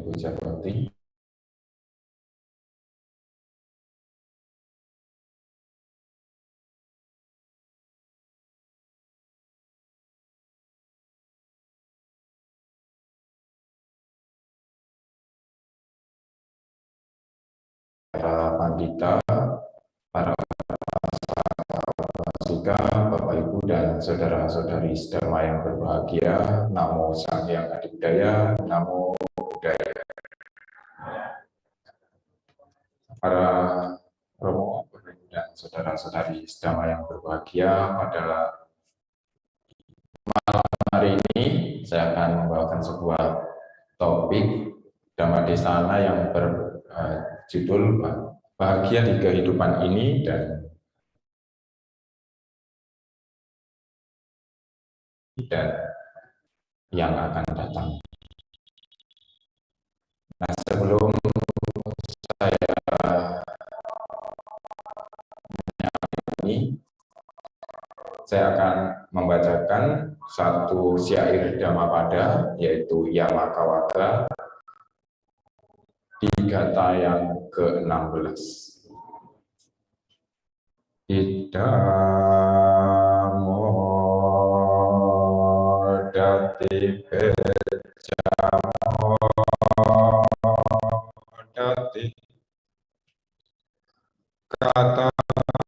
Puja Bakti. Para pandita, para juga Bapak Ibu dan saudara-saudari sedama yang berbahagia, Namo Sang Hyang Adibudaya, Namo Buddhaya. Para Romo, Bapak Ibu dan saudara-saudari sedama yang berbahagia, pada malam hari ini saya akan membawakan sebuah topik Dhammadesana yang berjudul Bahagia di Kehidupan Ini dan yang akan datang. Nah, sebelum saya menyanyi, saya akan membacakan satu syair Dhammapada, yaitu Yamakawaka, di gata yang ke-16. Idamo dati pejamo dati kata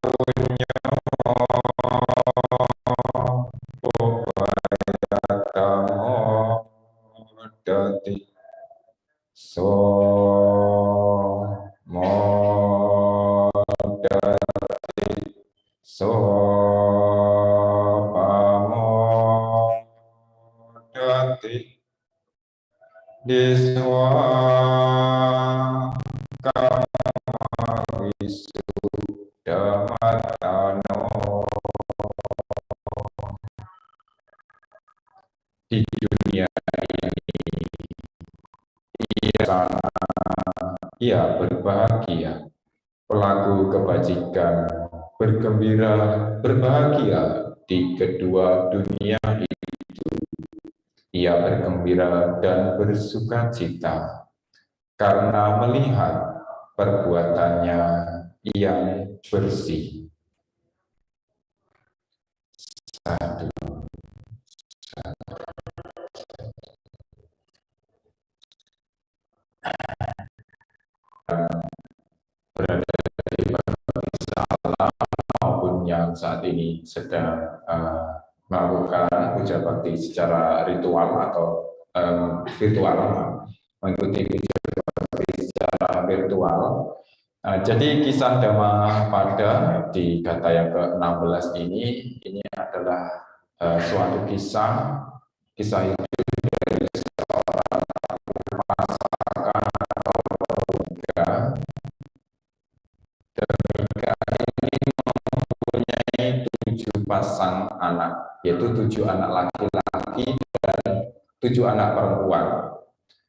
punya pobayatamo dati so modati so pamodati diswa kamawisudhamatano. Di dunia ini ia berbahagia, pelaku kebajikan bergembira, berbahagia di kedua dunia itu. Ia bergembira dan bersuka cita karena melihat perbuatannya yang bersih. Sadu. Berada di bakti salah maupun yang saat ini sedang melakukan puja bakti secara ritual atau virtual, mengikuti puja bakti secara virtual. Jadi kisah Dhammapada di gata yang ke-16 ini adalah suatu kisah hidup dari seorang upasaka atau Demika. Demika ini mempunyai 7 pasang anak, yaitu 7 anak laki-laki dan 7 anak perempuan.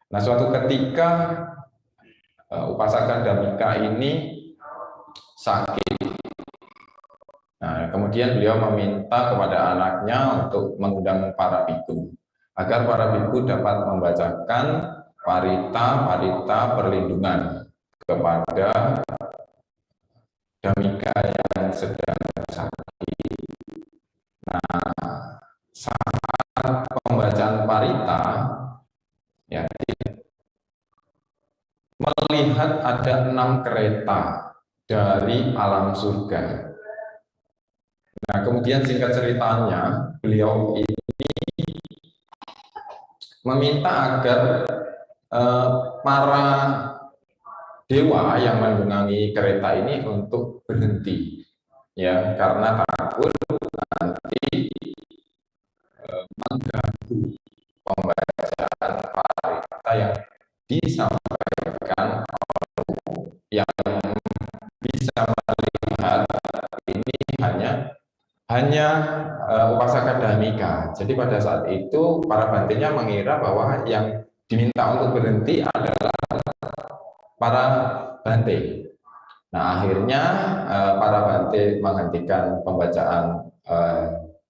Nah, suatu ketika upasaka Demika ini sakit. Nah, kemudian beliau meminta kepada anaknya untuk mengundang para biku agar para biku dapat membacakan parita perlindungan kepada Demika yang sedang sakit. Nah, saat pembacaan parita, ya, melihat ada 6 kereta dari alam surga. Nah, kemudian singkat ceritanya, beliau ini meminta agar para dewa yang menunggangi kereta ini untuk berhenti, ya, karena takut nanti mengganggu pembacaan parita yang disampaikan yang bisa melihat ini hanya upasaka Demika. Jadi pada saat itu para bantenya mengira bahwa yang diminta untuk berhenti adalah para bante. Nah, akhirnya para bante menghentikan pembacaan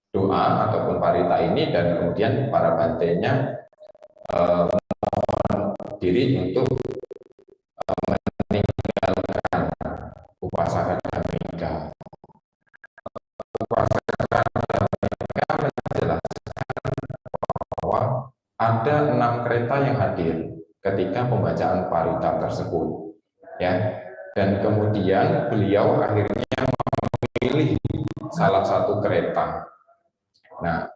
doa ataupun parita ini, dan kemudian para bantenya diri untuk meninggalkan upasaka Dhammika. Upasaka Dhammika menjelaskan bahwa ada 6 kereta yang hadir ketika pembacaan parita tersebut, ya. Dan kemudian beliau akhirnya memilih salah satu kereta. Nah,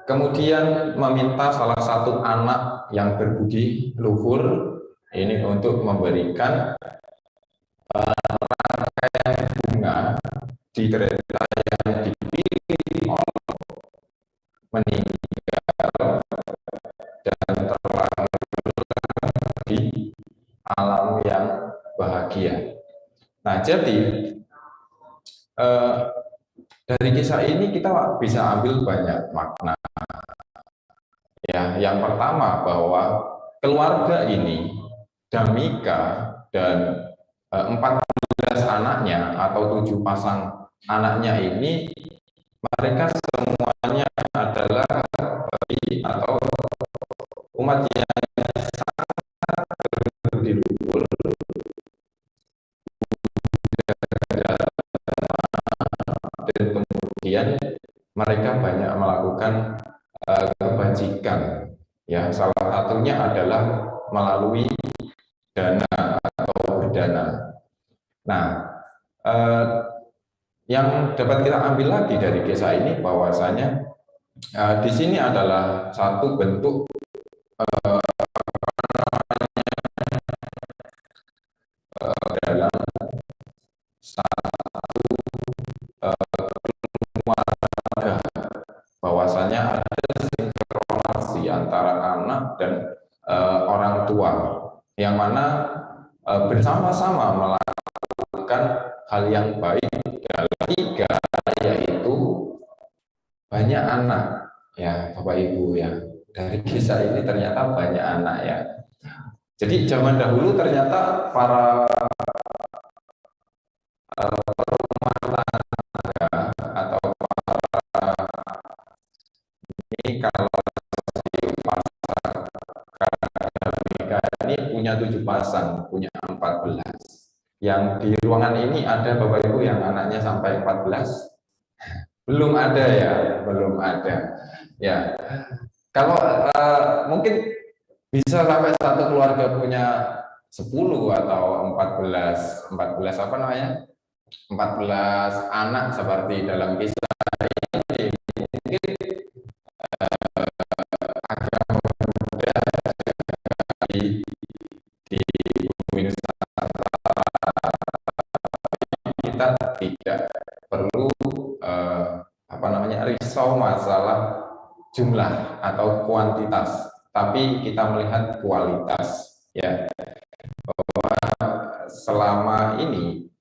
kemudian meminta salah satu anak yang berbudi luhur ini untuk memberikan rangkaian bunga di kereta yang dipilih oleh meninggal dan terlahir di alam yang bahagia. Nah, jadi dari kisah ini kita bisa ambil banyak makna. Ya, yang pertama bahwa keluarga ini, Dhammika dan 14 anaknya atau 7 pasang anaknya ini, mereka semuanya adalah atau umat yang sangat berbudi luhur dan kemudian mereka banyak melakukan kebajikan, ya, salah satunya adalah melalui dana atau berdana. Nah, yang dapat kita ambil lagi dari kisah ini bahwasanya di sini adalah satu bentuk dalam satu keluarga, bahwasanya ada sinkronasi antara anak dan orang tua, yang mana bersama-sama melakukan hal yang baik dalam 3, yaitu banyak anak, ya Bapak Ibu ya. Dari kisah ini ternyata banyak anak, ya. Jadi zaman dahulu ternyata para rumah tangga atau para ini, kalau ini punya 7 pasang, punya 14. Yang di ruangan ini ada Bapak Ibu yang anaknya sampai 14? Belum ada, ya, belum ada. Ya, kalau mungkin bisa sampai satu keluarga punya 10 atau 14 apa namanya? 14 anak seperti dalam kisah ini. Mungkin agak mudah di bumi Nusantara kita tidak perlu apa namanya, risau masalah jumlah atau kuantitas, tapi kita melihat kualitas, ya, bahwa selama ini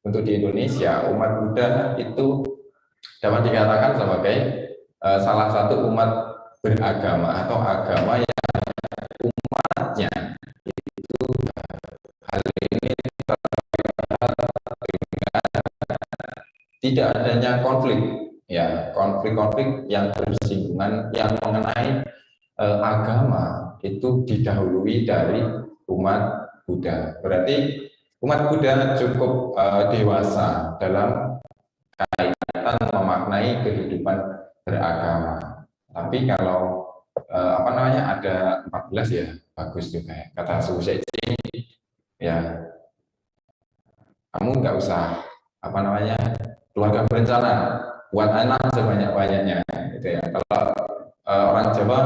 untuk di Indonesia umat Buddha itu dapat dikatakan sebagai salah satu umat beragama atau agama yang umatnya itu hal ini tidak adanya konflik, ya, konflik-konflik yang bersinggungan yang mengenai agama itu didahului dari umat Buddha. Berarti umat Buddha cukup dewasa dalam kaitan memaknai kehidupan beragama. Tapi kalau apa namanya, ada 14, ya, bagus juga, ya. Kata Su Seci, ya, kamu nggak usah apa namanya, keluarga berencana, buat anak sebanyak-banyaknya, gitu ya. Kalau orang Jawa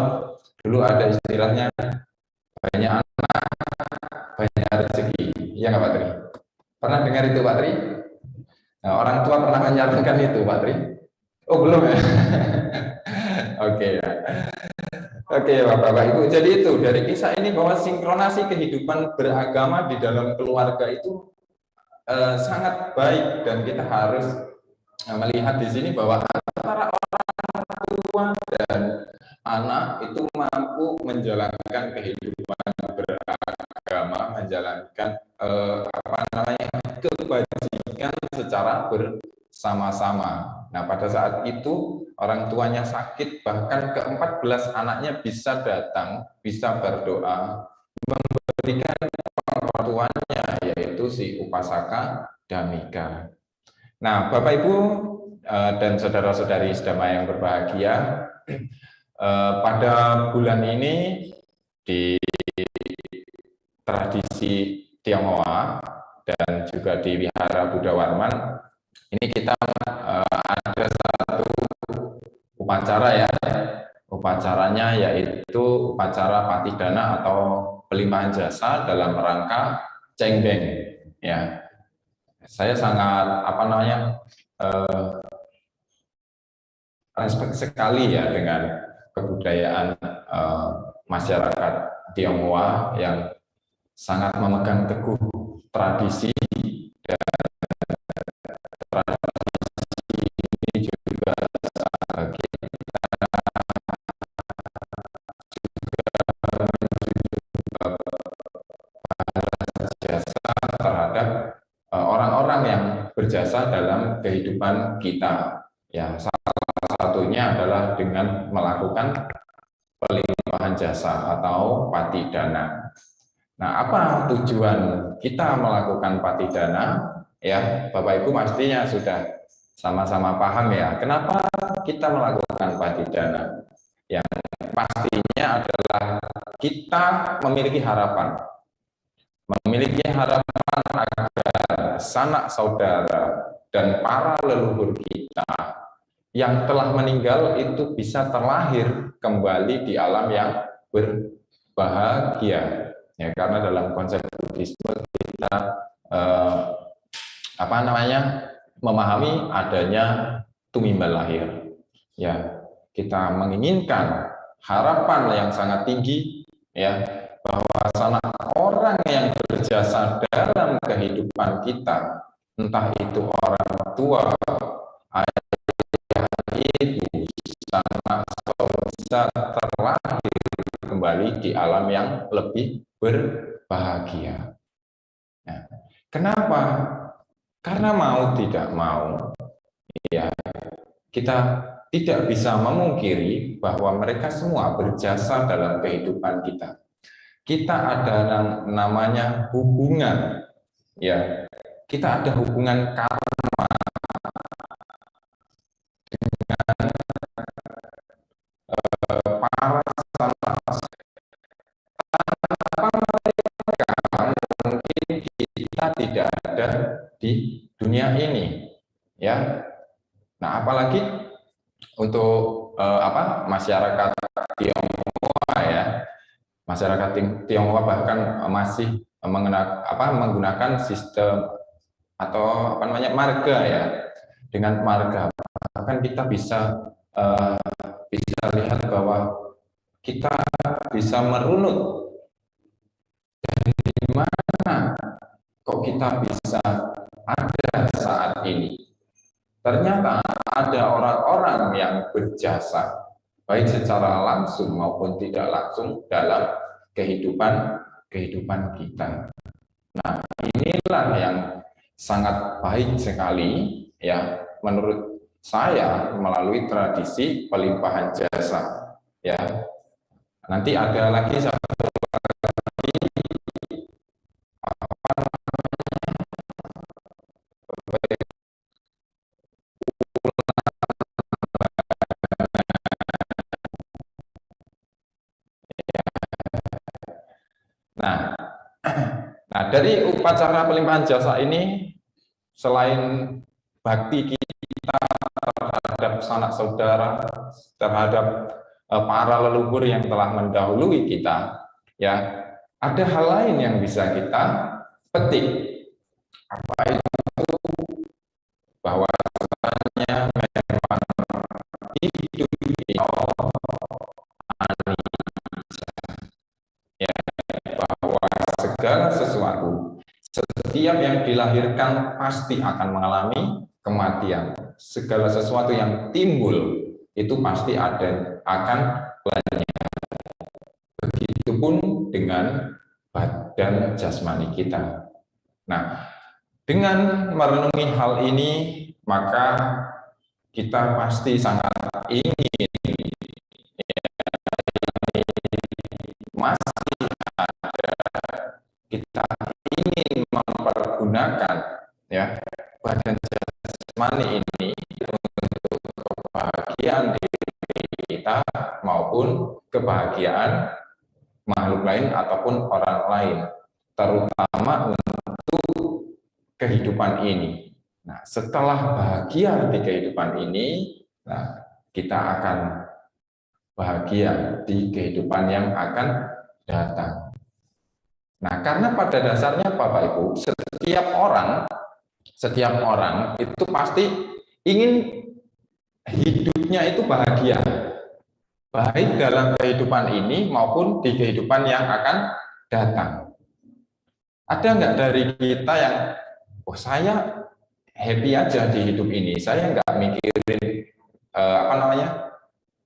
dulu ada istilahnya banyak anak banyak rezeki, iya nggak Pak Tri? Pernah dengar itu Pak Tri? Nah, orang tua pernah menyarankan itu Pak Tri? Oh belum, ya? Oke, ya. Oke, Bapak Ibu. Jadi itu dari kisah ini bahwa sinkronasi kehidupan beragama di dalam keluarga itu sangat baik, dan kita harus melihat di sini bahwa antara orang tua dan anak itu mampu menjalankan kehidupan beragama, menjalankan apa namanya, kebajikan secara bersama-sama. Nah, pada saat itu orang tuanya sakit, bahkan ke-14 anaknya bisa datang, bisa berdoa, memberikan pertuannya, yaitu si Upasaka Dhammika. Nah, Bapak Ibu dan saudara-saudari sedama yang berbahagia, pada bulan ini di tradisi Tionghoa dan juga di Wihara Buddha Warman, ini kita ada satu upacara ya. Upacaranya yaitu upacara patidana atau pelimpahan jasa dalam rangka cengbeng ya. Saya sangat respect sekali ya dengan kebudayaan masyarakat Tionghoa yang sangat memegang teguh tradisi, dan tradisi ini juga jasa terhadap orang-orang yang berjasa dalam kehidupan kita. Ya, salah satunya adalah dengan melakukan pelimpahan jasa atau patidana. Nah, apa tujuan kita melakukan patidana? Ya, Bapak Ibu pastinya sudah sama-sama paham ya. Kenapa kita melakukan patidana? Yang pastinya adalah kita memiliki harapan agar sanak saudara dan para leluhur kita yang telah meninggal itu bisa terlahir kembali di alam yang berbahagia. Ya, karena dalam konsep Buddhisme kita memahami adanya tumimbal lahir. Ya, kita menginginkan harapan yang sangat tinggi ya, bahwa sanak orang yang berjasa dalam kehidupan kita, entah itu orang tua, ayah, ibu, sanak bisa terlahir kembali di alam yang lebih berbahagia. Nah, kenapa? Karena mau tidak mau, ya kita tidak bisa memungkiri bahwa mereka semua berjasa dalam kehidupan kita. Kita ada namanya hubungan, ya. Kita ada hubungan karma dengan para mungkin kita tidak ada di dunia ini, ya. Nah, apalagi untuk masyarakat Tionghoa ya, masyarakat Tionghoa bahkan masih menggunakan sistem atau marga ya. Dengan marga bahkan kita bisa lihat bahwa kita bisa merunut dari mana kok kita bisa ada saat ini. Ternyata ada orang-orang yang berjasa baik secara langsung maupun tidak langsung dalam kehidupan kita. Nah, inilah yang sangat baik sekali ya menurut saya melalui tradisi pelimpahan jasa ya. Nanti ada lagi satu Nah, dari upacara pelimpahan jasa ini, selain bakti kita terhadap sanak saudara, terhadap para leluhur yang telah mendahului kita, ya, ada hal lain yang bisa kita petik. Apa itu? Bahwa sebenarnya memang hidup ini ya, bahwa segala sesuatu, setiap yang dilahirkan pasti akan mengalami kematian. Segala sesuatu yang timbul itu pasti akan banyak. Begitupun dengan badan jasmani kita. Nah, dengan merenungi hal ini, maka kita pasti sangat ingin masih ada jasmani ini untuk kebahagiaan diri kita maupun kebahagiaan makhluk lain ataupun orang lain, terutama untuk kehidupan ini. Nah, setelah bahagia di kehidupan ini, nah, kita akan bahagia di kehidupan yang akan datang. Nah, karena pada dasarnya Bapak Ibu, setiap orang itu pasti ingin hidupnya itu bahagia, baik dalam kehidupan ini maupun di kehidupan yang akan datang. Ada nggak dari kita yang, oh saya happy aja di hidup ini, saya nggak mikirin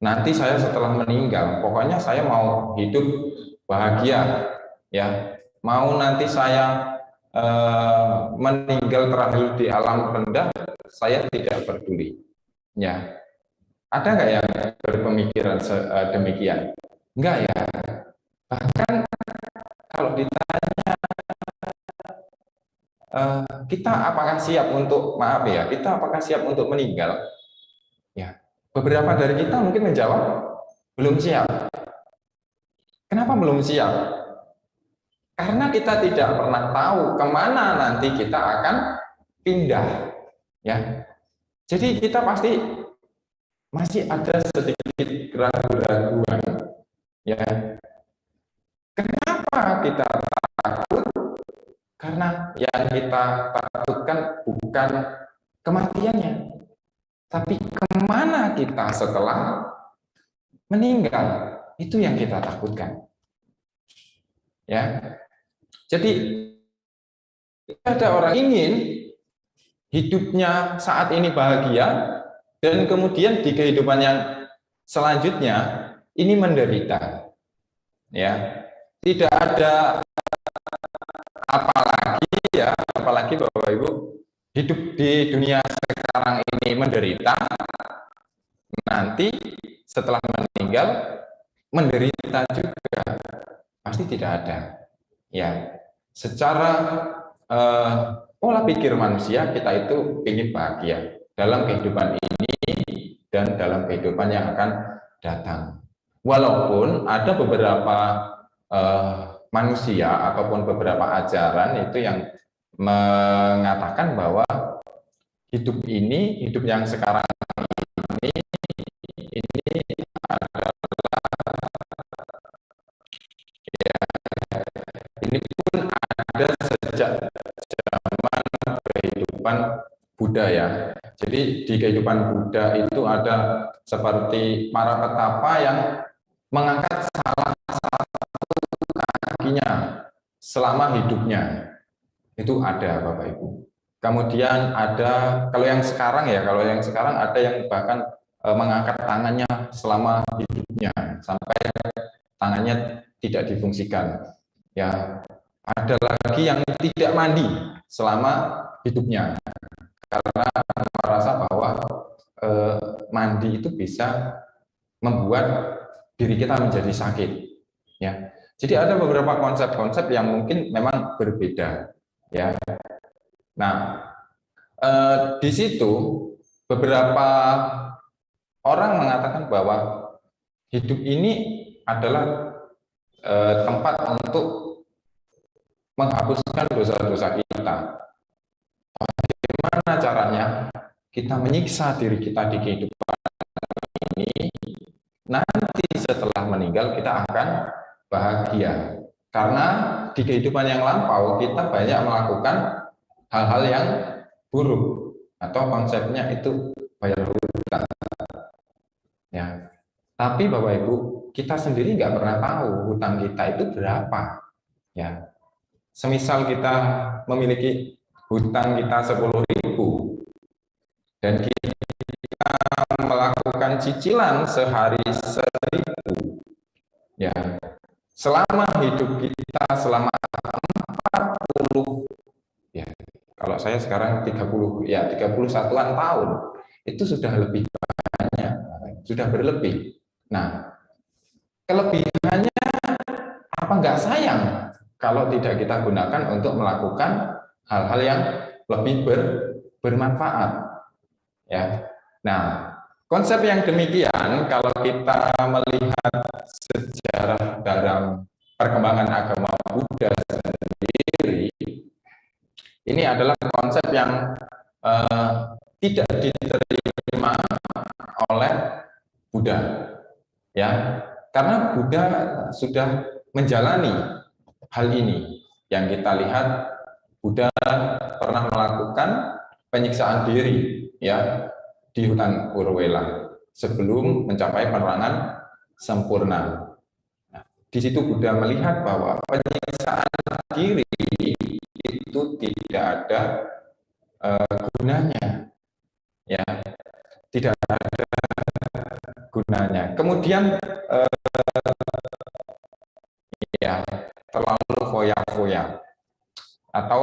nanti saya setelah meninggal, pokoknya saya mau hidup bahagia, ya, mau nanti saya meninggal terakhir di alam rendah, saya tidak peduli, ya. Ada nggak yang berpemikiran demikian? Enggak ya. Bahkan kalau ditanya kita apakah siap untuk kita apakah siap untuk meninggal? Ya, beberapa dari kita mungkin menjawab belum siap. Kenapa belum siap? Karena kita tidak pernah tahu kemana nanti kita akan pindah. Ya, jadi kita pasti masih ada sedikit keraguan. Ya, kenapa kita takut? Karena yang kita takutkan bukan kematiannya, tapi kemana kita setelah meninggal, itu yang kita takutkan. Ya, jadi ada orang ingin hidupnya saat ini bahagia dan kemudian di kehidupan yang selanjutnya ini menderita. Ya, tidak ada apalagi Bapak Ibu hidup di dunia sekarang ini menderita, nanti setelah meninggal menderita juga, pasti tidak ada. Ya, secara pola pikir manusia kita itu ingin bahagia dalam kehidupan ini dan dalam kehidupan yang akan datang. Walaupun ada beberapa manusia ataupun beberapa ajaran itu yang mengatakan bahwa hidup yang sekarang ini adalah, ya, ini pun ada sejak zaman kehidupan Buddha ya. Jadi di kehidupan Buddha itu ada seperti para petapa yang mengangkat salah satu kakinya selama hidupnya. Itu ada Bapak Ibu. Kemudian ada, kalau yang sekarang ada yang bahkan mengangkat tangannya selama hidupnya sampai tangannya tidak difungsikan. Ya, ada lagi yang tidak mandi selama hidupnya karena merasa bahwa mandi itu bisa membuat diri kita menjadi sakit. Ya, jadi ada beberapa konsep-konsep yang mungkin memang berbeda. Ya, nah di situ beberapa orang mengatakan bahwa hidup ini adalah tempat untuk menghapuskan dosa-dosa kita. Bagaimana caranya kita menyiksa diri kita di kehidupan ini? Nanti setelah meninggal kita akan bahagia. Karena di kehidupan yang lampau kita banyak melakukan hal-hal yang buruk atau konsepnya itu bayar hutang. Ya, tapi Bapak Ibu kita sendiri nggak pernah tahu hutang kita itu berapa. Ya, semisal kita memiliki hutang kita 10.000 dan kita melakukan cicilan sehari 1.000. Ya, selama hidup kita selama 40, ya kalau saya sekarang 31-an tahun, itu sudah lebih banyak, sudah berlebih. Nah, kelebihannya apa nggak sayang kalau tidak kita gunakan untuk melakukan hal-hal yang lebih bermanfaat. Ya. Nah, konsep yang demikian kalau kita melihat sejarah dalam perkembangan agama Buddha sendiri, ini adalah konsep yang tidak diterima oleh Buddha, ya, karena Buddha sudah menjalani hal ini. Yang kita lihat, Buddha pernah melakukan penyiksaan diri, ya, di hutan Urwela sebelum mencapai penerangan sempurna. Nah, di situ Buddha melihat bahwa penyiksaan diri itu tidak ada gunanya, ya, tidak ada gunanya. Kemudian ya, terlalu foya-foya atau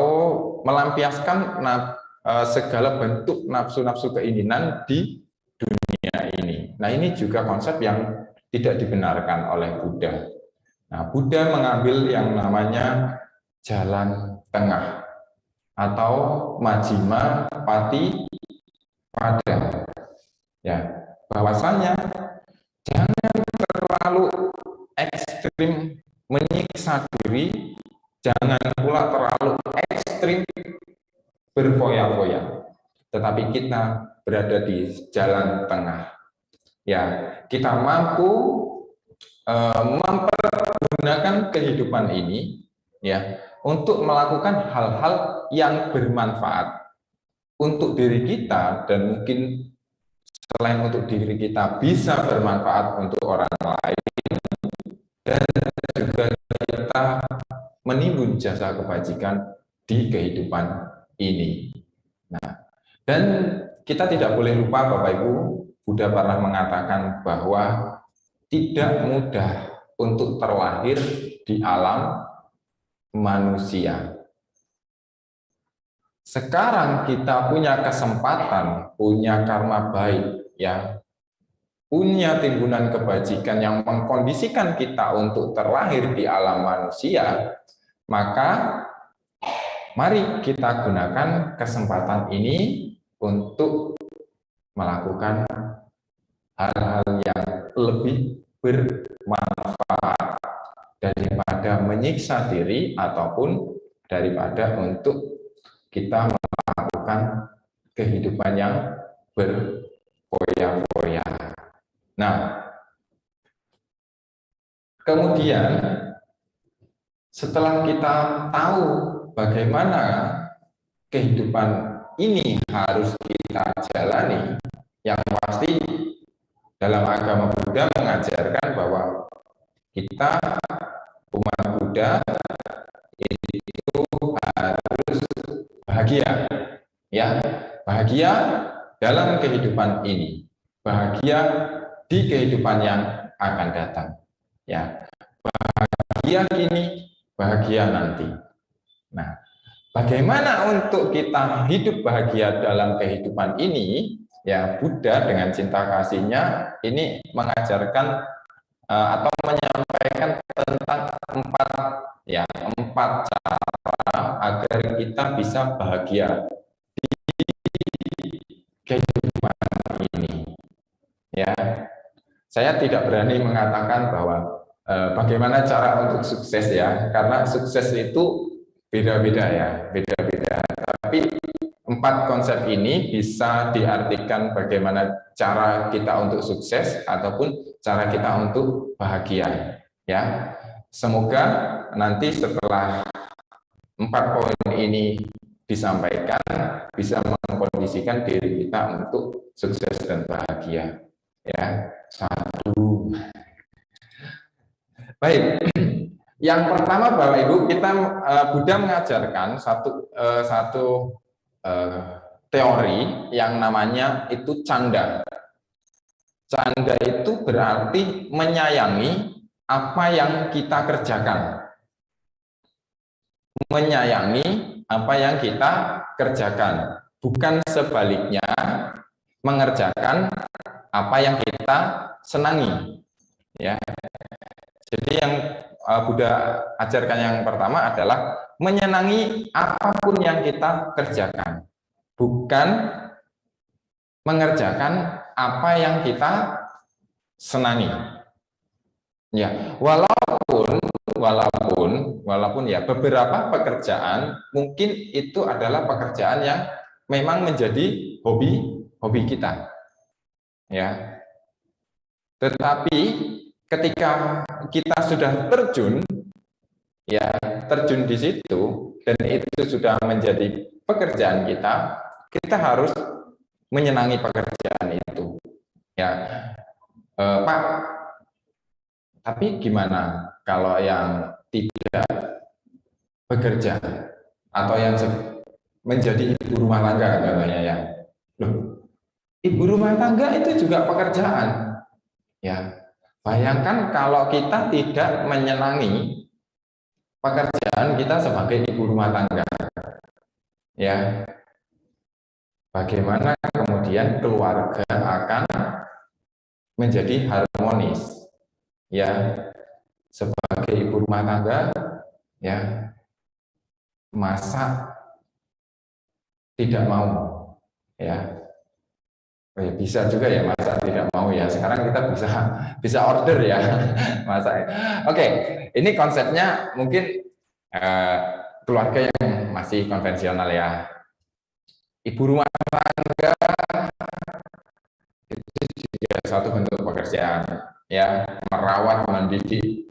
melampiaskan segala bentuk nafsu-nafsu keinginan di dunia ini. Nah, ini juga konsep yang tidak dibenarkan oleh Buddha. Nah, Buddha mengambil yang namanya jalan tengah atau majjhima patipada. Ya, bahwasanya jangan terlalu ekstrim menyiksa diri, jangan pula terlalu ekstrim berfoya-foya, tetapi kita berada di jalan tengah. Ya, kita mampu mempergunakan kehidupan ini, ya, untuk melakukan hal-hal yang bermanfaat untuk diri kita, dan mungkin selain untuk diri kita bisa bermanfaat untuk orang lain, dan juga kita menimbun jasa kebajikan di kehidupan ini. Nah, dan kita tidak boleh lupa, Bapak Ibu, Buddha pernah mengatakan bahwa tidak mudah untuk terlahir di alam manusia. Sekarang kita punya kesempatan, punya karma baik, ya, punya timbunan kebajikan yang mengkondisikan kita untuk terlahir di alam manusia, maka mari kita gunakan kesempatan ini untuk melakukan hal-hal yang lebih bermanfaat daripada menyiksa diri ataupun daripada untuk kita melakukan kehidupan yang berfoya-foya. Nah, kemudian setelah kita tahu bagaimana kehidupan ini harus kita jalani, yang pasti dalam agama Buddha mengajarkan bahwa kita umat Buddha itu harus bahagia, ya, bahagia dalam kehidupan ini, bahagia di kehidupan yang akan datang, ya, bahagia kini, bahagia nanti. Nah, bagaimana untuk kita hidup bahagia dalam kehidupan ini? Ya, Buddha dengan cinta kasihnya ini mengajarkan atau menyampaikan tentang empat cara agar kita bisa bahagia di kehidupan ini. Ya, saya tidak berani mengatakan bahwa bagaimana cara untuk sukses, ya, karena sukses itu beda-beda, ya, beda-beda. Tapi empat konsep ini bisa diartikan bagaimana cara kita untuk sukses ataupun cara kita untuk bahagia, ya. Semoga nanti setelah empat poin ini disampaikan bisa mengkondisikan diri kita untuk sukses dan bahagia, ya. Satu. Baik. Yang pertama, Bapak Ibu, kita Buddha mengajarkan satu teori yang namanya itu canda. Canda itu berarti menyayangi apa yang kita kerjakan. Menyayangi apa yang kita kerjakan, bukan sebaliknya mengerjakan apa yang kita senangi, ya. Jadi yang Buddha ajarkan yang pertama adalah menyenangi apapun yang kita kerjakan, bukan mengerjakan apa yang kita senangi. Ya, walaupun ya beberapa pekerjaan mungkin itu adalah pekerjaan yang memang menjadi hobi kita. Ya. Tetapi ketika kita sudah terjun di situ dan itu sudah menjadi pekerjaan kita, kita harus menyenangi pekerjaan itu. Ya, Pak, tapi gimana kalau yang tidak bekerja atau yang menjadi ibu rumah tangga katanya ya? Loh, ibu rumah tangga itu juga pekerjaan. Ya, bayangkan kalau kita tidak menyenangi pekerjaan kita sebagai ibu rumah tangga, ya, bagaimana kemudian keluarga akan menjadi harmonis, ya, sebagai ibu rumah tangga, ya, masa tidak mau, ya. Bisa juga ya masa tidak mau ya. Sekarang kita bisa order ya masa. Oke, ini konsepnya mungkin keluarga yang masih konvensional ya. Ibu rumah tangga itu juga satu bentuk pekerjaan ya, merawat, mendidik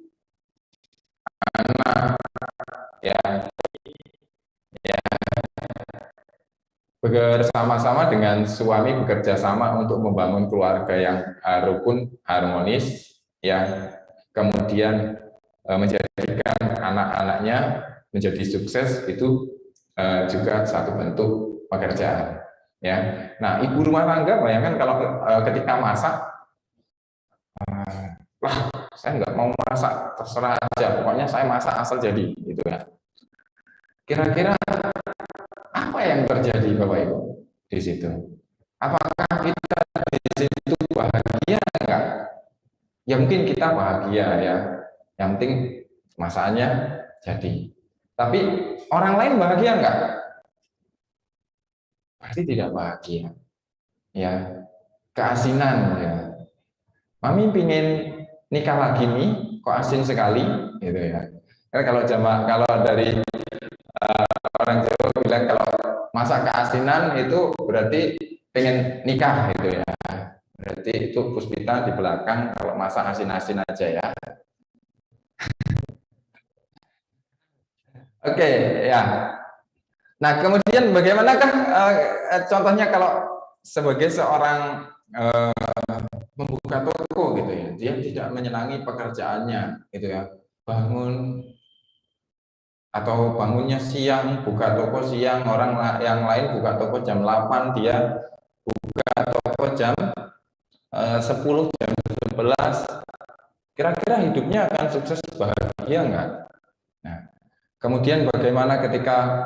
anak ya, bersama-sama dengan suami bekerja sama untuk membangun keluarga yang rukun, harmonis, ya. Kemudian menjadikan anak-anaknya menjadi sukses itu juga satu bentuk pekerjaan, ya. Nah, ibu rumah tangga bayangkan kalau ketika masak, wah, saya nggak mau masak, terserah aja, pokoknya saya masak asal jadi, gitu ya. Kira-kira apa yang terjadi Bapak Ibu di situ? Apakah kita di situ bahagia enggak? Ya mungkin kita bahagia ya. Yang penting masakannya jadi. Tapi orang lain bahagia enggak? Pasti tidak bahagia. Ya, keasinan ya. Mami pingin nikah lagi nih, kok asin sekali, gitu ya. Kalau dari orang Jawa bilang kalau masa keasinan itu berarti pengen nikah gitu ya. Berarti itu Puspita di belakang kalau masa asin-asin aja ya. Oke, ya. Nah, kemudian bagaimanakah contohnya kalau sebagai seorang membuka toko gitu ya, dia tidak menyenangi pekerjaannya gitu ya. Bangun atau bangunnya siang, buka toko siang, orang yang lain buka toko jam 8, dia buka toko jam 10, jam 11, kira-kira hidupnya akan sukses, bahagia enggak? Nah, kemudian bagaimana ketika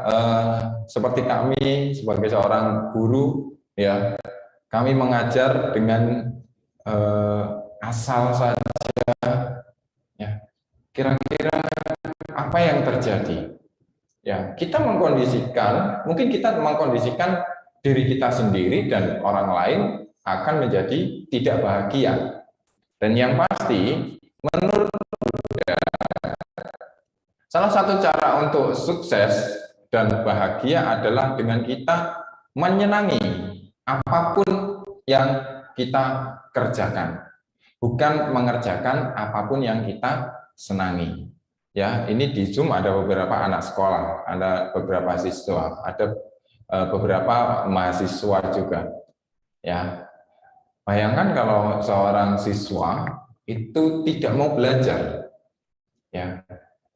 seperti kami sebagai seorang guru, ya, kami mengajar dengan asal saja, ya, kira-kira apa yang terjadi? Ya, kita mungkin kita mengkondisikan diri kita sendiri dan orang lain akan menjadi tidak bahagia. Dan yang pasti, menurut salah satu cara untuk sukses dan bahagia adalah dengan kita menyenangi apapun yang kita kerjakan, bukan mengerjakan apapun yang kita senangi. Ya, ini di Zoom ada beberapa anak sekolah, ada beberapa siswa, ada beberapa mahasiswa juga. Ya, bayangkan kalau seorang siswa itu tidak mau belajar, ya,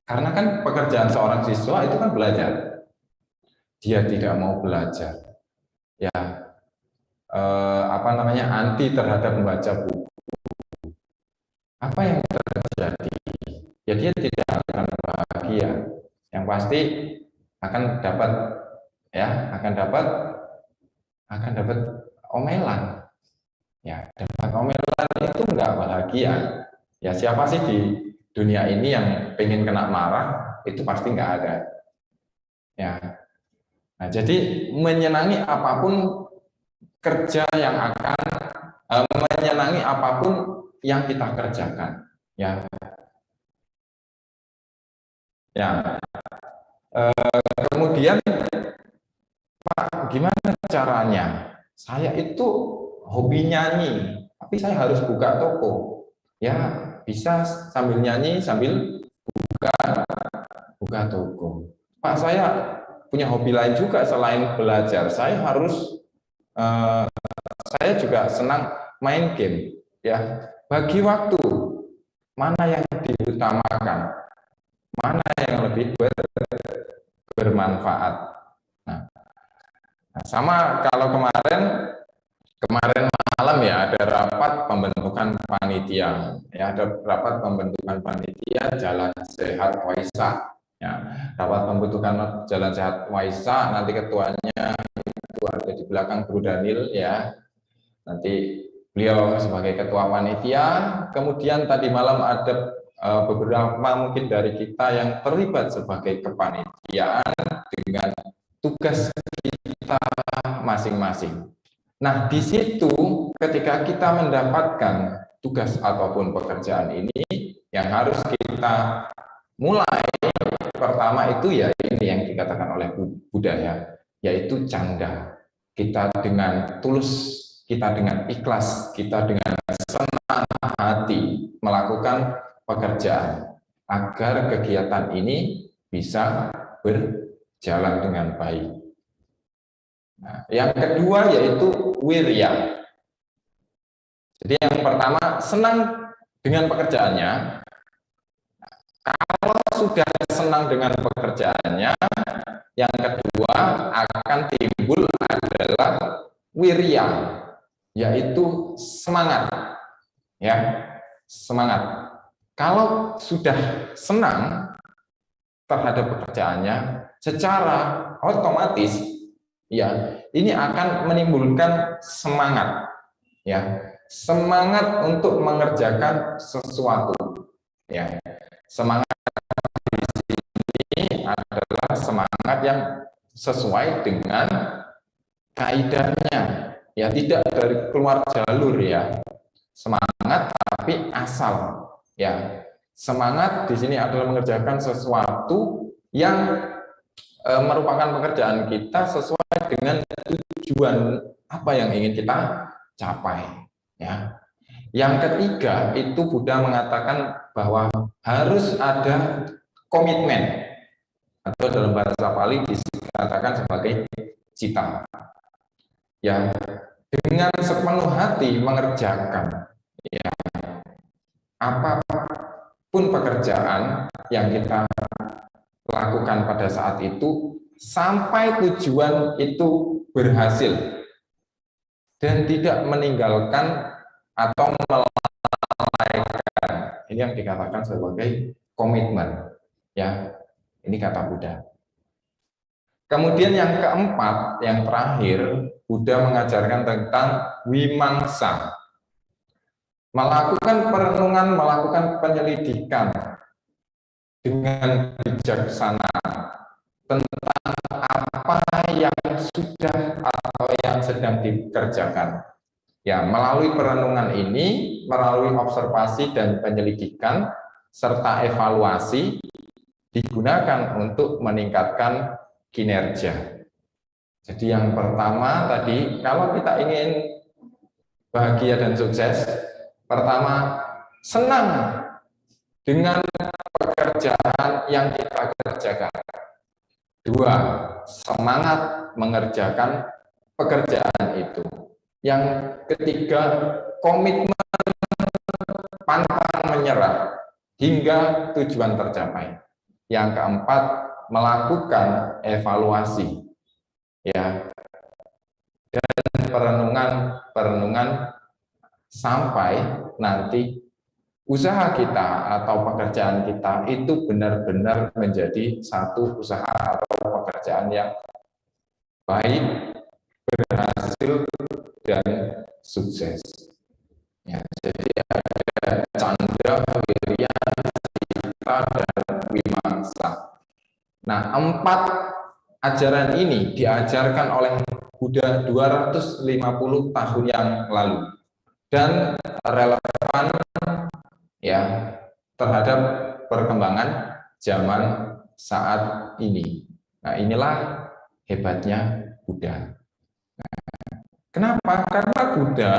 karena kan pekerjaan seorang siswa itu kan belajar. Dia tidak mau belajar, ya, anti terhadap membaca buku. Apa yang terjadi? Ya dia tidak akan bahagia. Yang pasti akan dapat omelan. Ya, dapat omelan itu enggak bahagia. Ya siapa sih di dunia ini yang pengen kena marah? Itu pasti enggak ada. Ya. Nah, jadi menyenangi apapun kerja yang akan menyenangi apapun yang kita kerjakan. Ya, ya. Kemudian, Pak, gimana caranya? Saya itu hobi nyanyi, tapi saya harus buka toko. Ya, bisa sambil nyanyi, sambil buka toko. Pak, saya punya hobi lain juga selain belajar. Saya juga senang main game. Ya, bagi waktu mana yang diutamakan, mana yang lebih bermanfaat. Nah, sama kalau kemarin malam ya ada rapat pembentukan panitia, ya ada rapat pembentukan panitia Jalan Sehat Waisak. Ya, rapat pembentukan Jalan Sehat Waisak, nanti ketuanya itu ada di belakang Bro Daniel ya. Nanti beliau sebagai ketua panitia. Kemudian tadi malam ada beberapa mungkin dari kita yang terlibat sebagai kepanitiaan dengan tugas kita masing-masing. Nah, di situ ketika kita mendapatkan tugas ataupun pekerjaan ini, yang harus kita mulai pertama itu ya ini yang dikatakan oleh budaya, yaitu canda. Kita dengan tulus, kita dengan ikhlas, kita dengan senang hati melakukan pekerjaan agar kegiatan ini bisa berjalan dengan baik. Nah, yang kedua yaitu wirya. Jadi yang pertama senang dengan pekerjaannya. Kalau sudah senang dengan pekerjaannya, yang kedua akan timbul adalah wirya, yaitu semangat. Ya, semangat. Kalau sudah senang terhadap pekerjaannya, secara otomatis ya ini akan menimbulkan semangat, ya semangat untuk mengerjakan sesuatu. Ya, semangat di sini adalah semangat yang sesuai dengan kaidahnya, ya tidak dari keluar jalur ya. Semangat tapi asal. Ya, semangat di sini adalah mengerjakan sesuatu yang merupakan pekerjaan kita sesuai dengan tujuan apa yang ingin kita capai. Ya, yang ketiga itu Buddha mengatakan bahwa harus ada komitmen atau dalam bahasa Pali dikatakan sebagai cita. Ya, dengan sepenuh hati mengerjakan. Ya, apapun pekerjaan yang kita lakukan pada saat itu sampai tujuan itu berhasil dan tidak meninggalkan atau melalaikan. Ini yang dikatakan sebagai komitmen. Ya, ini kata Buddha. Kemudian yang keempat, yang terakhir, Buddha mengajarkan tentang wimangsa. Melakukan perenungan, melakukan penyelidikan dengan bijaksana tentang apa yang sudah atau yang sedang dikerjakan. Ya, melalui perenungan ini, melalui observasi dan penyelidikan serta evaluasi digunakan untuk meningkatkan kinerja. Jadi yang pertama tadi, kalau kita ingin bahagia dan sukses, pertama, senang dengan pekerjaan yang kita kerjakan. Dua, semangat mengerjakan pekerjaan itu. Yang ketiga, komitmen pantang menyerah hingga tujuan tercapai. Yang keempat, melakukan evaluasi. Ya, dan perenungan sampai nanti usaha kita atau pekerjaan kita itu benar-benar menjadi satu usaha atau pekerjaan yang baik, berhasil, dan sukses. Ya, jadi ada canda, wirya, cita, dan wimangsa. Nah, 4 ajaran ini diajarkan oleh Buddha 250 tahun yang lalu dan relevan ya terhadap perkembangan zaman saat ini. Nah, inilah hebatnya Buddha. Kenapa? Karena Buddha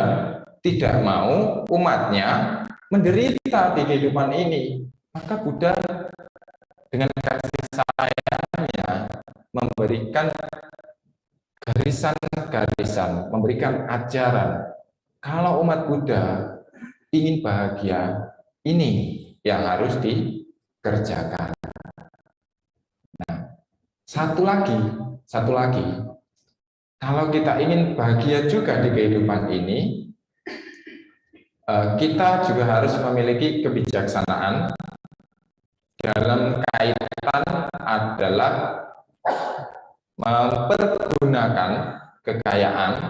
tidak mau umatnya menderita di kehidupan ini. Maka Buddha dengan kasih sayangnya memberikan garisan-garisan, memberikan ajaran. Kalau umat Buddha ingin bahagia, ini yang harus dikerjakan. Nah, satu lagi, kalau kita ingin bahagia juga di kehidupan ini, kita juga harus memiliki kebijaksanaan dalam kaitan adalah mempergunakan kekayaan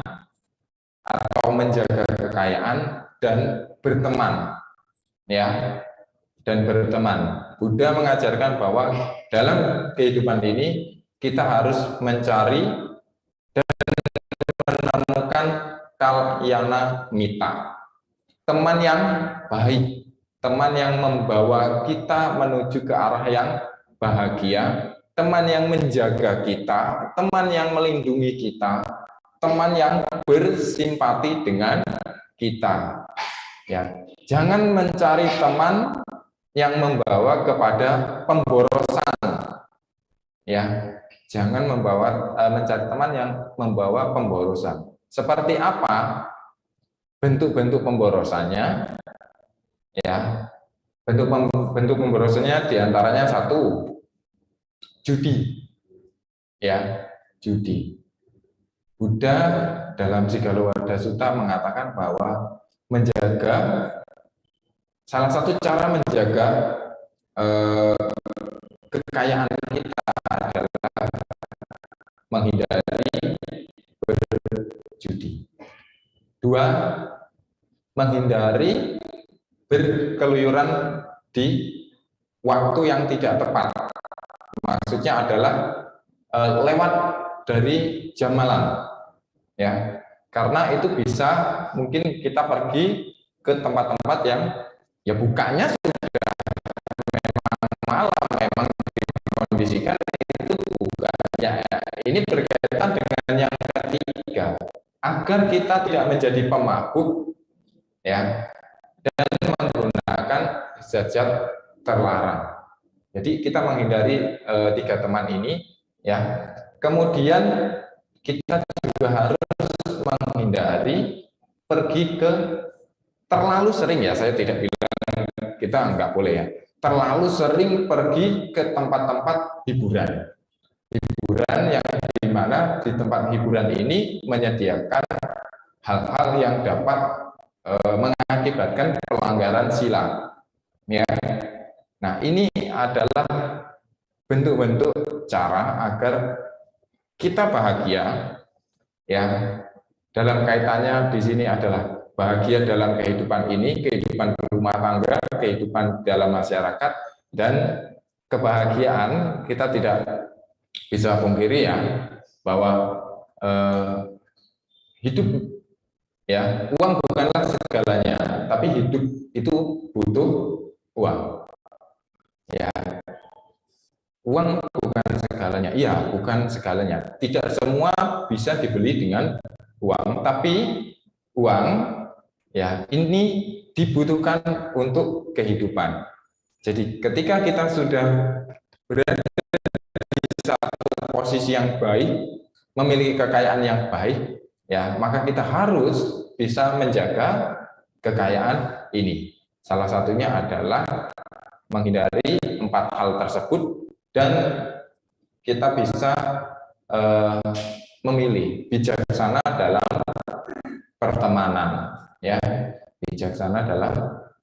atau menjaga kekayaan dan berteman, ya, dan berteman. Buddha mengajarkan bahwa dalam kehidupan ini kita harus mencari dan menemukan kalyana mita, teman yang baik, teman yang membawa kita menuju ke arah yang bahagia, teman yang menjaga kita, teman yang melindungi kita, teman yang bersimpati dengan kita. Ya, jangan mencari teman yang membawa kepada pemborosan. Ya, jangan mencari teman yang membawa pemborosan. Seperti apa bentuk-bentuk pemborosannya? Ya, bentuk pemborosannya diantaranya satu, judi. Ya, judi. Buddha dalam Sigalawarda Sutta mengatakan bahwa salah satu cara menjaga kekayaan kita adalah menghindari berjudi. Dua, menghindari berkeluyuran di waktu yang tidak tepat. Maksudnya adalah lewat dari jam malam, ya, karena itu bisa mungkin kita pergi ke tempat-tempat yang ya bukanya sudah memang malam, memang dikondisikan itu bukanya. Ini berkaitan dengan yang ketiga, agar kita tidak menjadi pemabuk, ya, dan menggunakan zat-zat terlarang. Jadi kita menghindari tiga teman ini, ya. Kemudian kita juga harus menghindari pergi ke terlalu sering, ya, saya tidak bilang kita nggak boleh, ya, terlalu sering pergi ke tempat-tempat hiburan yang dimana di tempat hiburan ini menyediakan hal-hal yang dapat mengakibatkan pelanggaran sila, ya. Nah, ini adalah bentuk-bentuk cara agar kita bahagia, ya. Dalam kaitannya di sini adalah bahagia dalam kehidupan ini, kehidupan berumah tangga, kehidupan dalam masyarakat, dan kebahagiaan kita tidak bisa pungkiri, ya, bahwa hidup, ya, uang bukanlah segalanya, tapi hidup itu butuh uang. Ya, uang bukan segalanya. Iya, bukan segalanya. Tidak semua bisa dibeli dengan uang, tapi uang, ya, ini dibutuhkan untuk kehidupan. Jadi ketika kita sudah berada di satu posisi yang baik, memiliki kekayaan yang baik, ya, maka kita harus bisa menjaga kekayaan ini. Salah satunya adalah menghindari 4 hal tersebut, dan kita bisa memilih bijaksana dalam pertemanan, ya, bijaksana dalam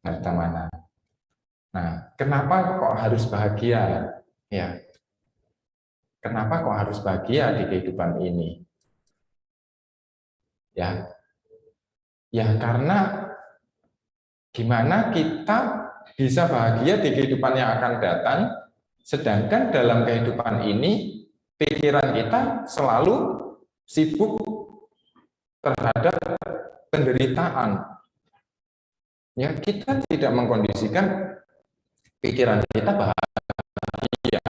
pertemanan. Nah, kenapa kok harus bahagia, ya? Kenapa kok harus bahagia di kehidupan ini? Ya, karena gimana kita bisa bahagia di kehidupan yang akan datang, sedangkan dalam kehidupan ini pikiran kita selalu sibuk terhadap penderitaan. Ya, kita tidak mengkondisikan pikiran kita bahagia.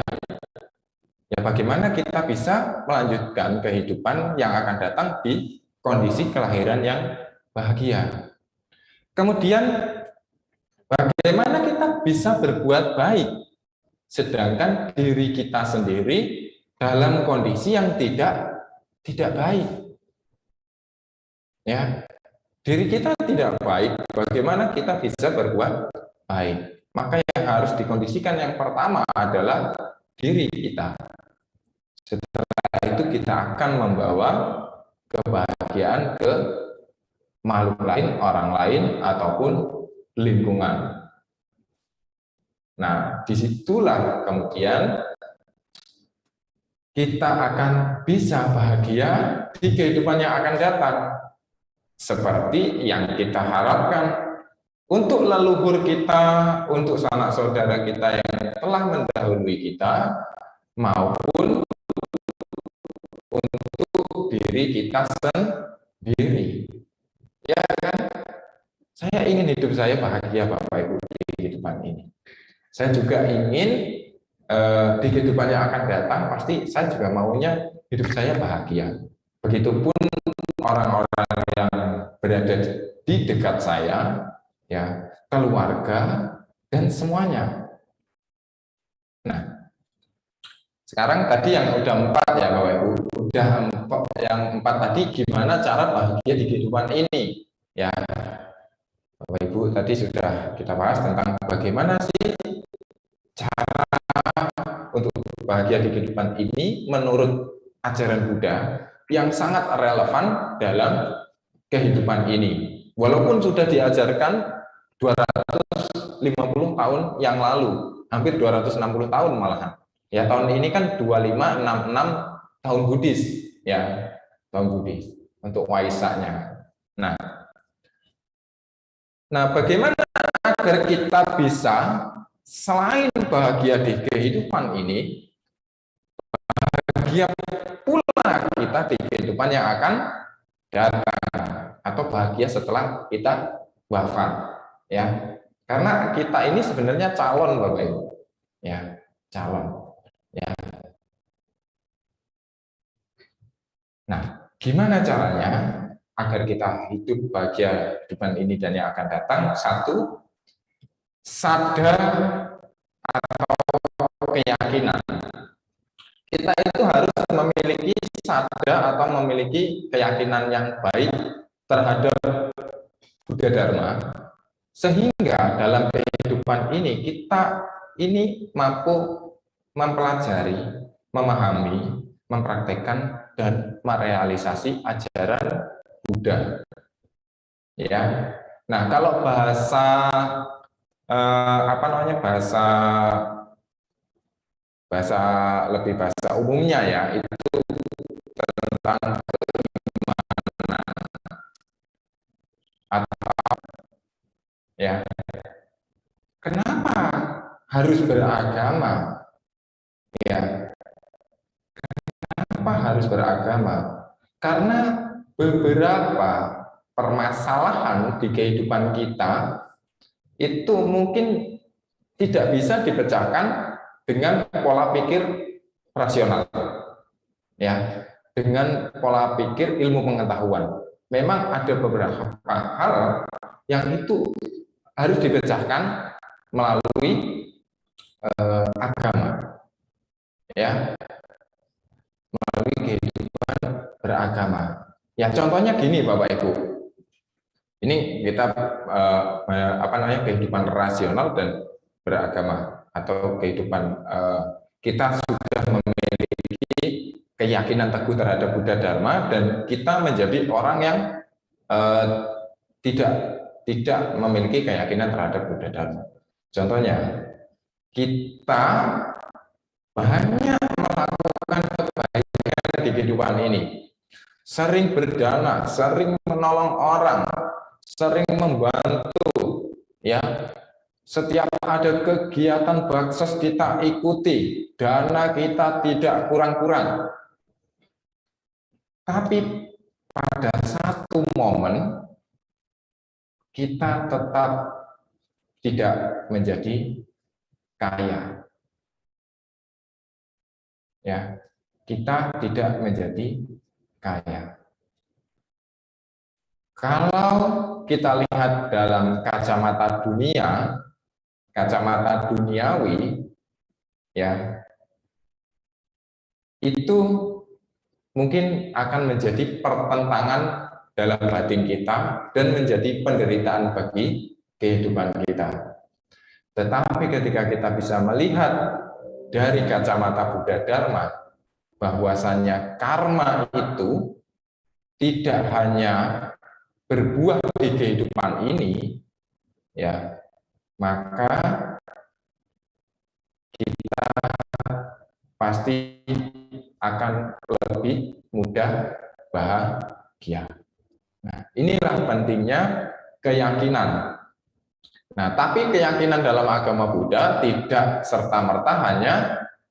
Ya, bagaimana kita bisa melanjutkan kehidupan yang akan datang di kondisi kelahiran yang bahagia. Kemudian, bagaimana kita bisa berbuat baik, sedangkan diri kita sendiri dalam kondisi yang tidak baik. Ya, diri kita tidak baik, bagaimana kita bisa berbuat baik? Maka yang harus dikondisikan yang pertama adalah diri kita. Setelah itu kita akan membawa kebahagiaan ke makhluk lain, orang lain, ataupun lingkungan. Nah, disitulah kemudian kita akan bisa bahagia di kehidupan yang akan datang. Seperti yang kita harapkan untuk leluhur kita, untuk sanak saudara kita yang telah mendahului kita, maupun untuk diri kita sendiri. Ya kan? Saya ingin hidup saya bahagia, Bapak Ibu, di kehidupan ini. Saya juga ingin di kehidupan yang akan datang, pasti saya juga maunya hidup saya bahagia. Begitupun orang-orang yang berada di dekat saya, ya, keluarga, dan semuanya. Nah, sekarang tadi yang udah 4 ya Bapak Ibu, udah yang 4 tadi gimana cara bahagia di kehidupan ini, ya Bapak Ibu tadi sudah kita bahas tentang bagaimana sih cara untuk bahagia di kehidupan ini menurut ajaran Buddha yang sangat relevan dalam kehidupan ini. Walaupun sudah diajarkan 250 tahun yang lalu, hampir 260 tahun malahan. Ya, tahun ini kan 2566 tahun Buddhis, ya, tahun Buddhis untuk Waisaknya. Nah, bagaimana agar kita bisa selain bahagia di kehidupan ini, bahagia pula kita di kehidupan yang akan datang atau bahagia setelah kita wafat, ya. Karena kita ini sebenarnya calon, Bapak Ibu, ya, calon, ya. Nah, gimana caranya agar kita hidup bahagia kehidupan ini dan yang akan datang? 1, sadar atau keyakinan. Kita itu harus memiliki sadar atau memiliki keyakinan yang baik terhadap Buddha Dharma, sehingga dalam kehidupan ini kita ini mampu mempelajari, memahami, mempraktekkan dan merealisasi ajaran Buddha. Ya. Nah, kalau bahasa bahasa umumnya ya, itu tentang keimanan atau ya. Kenapa harus beragama? Ya. Kenapa harus beragama? Karena beberapa permasalahan di kehidupan kita itu mungkin tidak bisa dipecahkan dengan pola pikir rasional, ya, dengan pola pikir ilmu pengetahuan. Memang ada beberapa hal yang itu harus dipecahkan melalui agama, ya, melalui kehidupan beragama. Ya, contohnya gini, Bapak Ibu. Ini kita kehidupan rasional dan beragama atau kehidupan kita sudah memiliki keyakinan teguh terhadap Buddha Dharma dan kita menjadi orang yang tidak memiliki keyakinan terhadap Buddha Dharma. Contohnya, kita banyak melakukan kebaikan di kehidupan ini, sering berdana, sering menolong orang, sering membantu, ya. Setiap ada kegiatan baksos kita ikuti, dana kita tidak kurang-kurang. Tapi pada saat moment kita tetap tidak menjadi kaya. Ya, kita tidak menjadi kaya. Kalau kita lihat dalam kacamata dunia, kacamata duniawi, ya, itu mungkin akan menjadi pertentangan dalam batin kita dan menjadi penderitaan bagi kehidupan kita. Tetapi ketika kita bisa melihat dari kacamata Buddha Dharma, bahwasannya karma itu tidak hanya berbuah di kehidupan ini, ya, maka kita pasti akan lebih mudah bahagia. Nah, inilah pentingnya keyakinan. Nah, tapi keyakinan dalam agama Buddha tidak serta-merta hanya